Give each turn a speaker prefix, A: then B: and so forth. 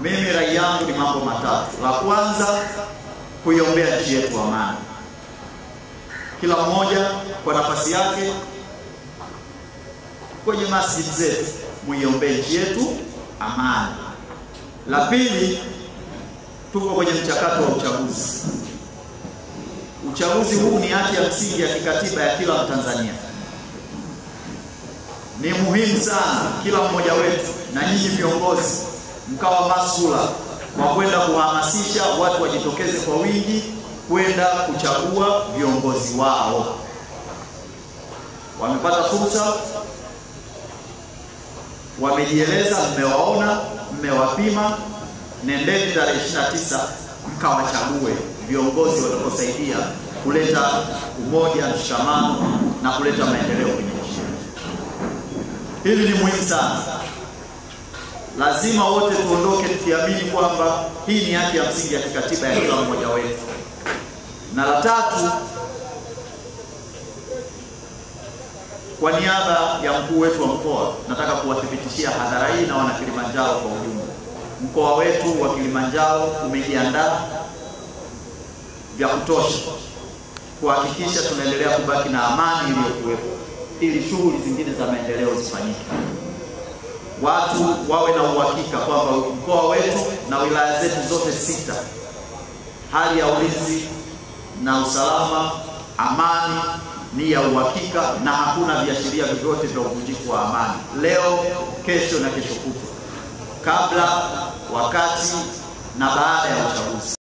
A: Mimi rai yangu ni mambo matatu. La kwanza, kuiombea nchi yetu amani. Kila mmoja kwa nafasi yake kwenye masjid zetu muiombee nchi yetu amani. La pili, tuko kwenye mchakato wa uchaguzi. Uchaguzi huu ni haki ya msingi ya kikatiba ya kila Mtanzania. Ni muhimu sana kila mmoja wetu na nyinyi viongozi mkawa masula wa kwenda kuhamasisha watu wajitokeze kwa wingi kwenda kuchagua viongozi wao. Wamepata fursa, wamejieleza, mmewaona, mmewapima. Nendeni tarehe 29 mkawachague viongozi watakaosaidia kuleta umoja, mshikamano na kuleta maendeleo kwenye nchi. Hili ni muhimu sana. Lazima wote tuondoke tukiamini kwamba hii ni haki ya msingi ya kikatiba ya kila mmoja wetu. Na la tatu, kwa niaba ya mkuu wetu wa mkoa, nataka kuwathibitishia hadhara hii na wana Kilimanjaro kwa ujumla. Mkoa wetu wa Kilimanjaro umejiandaa vya kutosha kuhakikisha tunaendelea kubaki na amani iliyokuwepo ili shughuli zingine za maendeleo zifanyike. Watu wawe na uhakika kwamba mkoa wetu na wilaya zetu zote 6 hali ya ulinzi na usalama, amani ni ya uhakika na hakuna viashiria vyovyote vya uvunjifu wa amani leo, kesho na kesho kutwa, kabla, wakati na baada ya uchaguzi.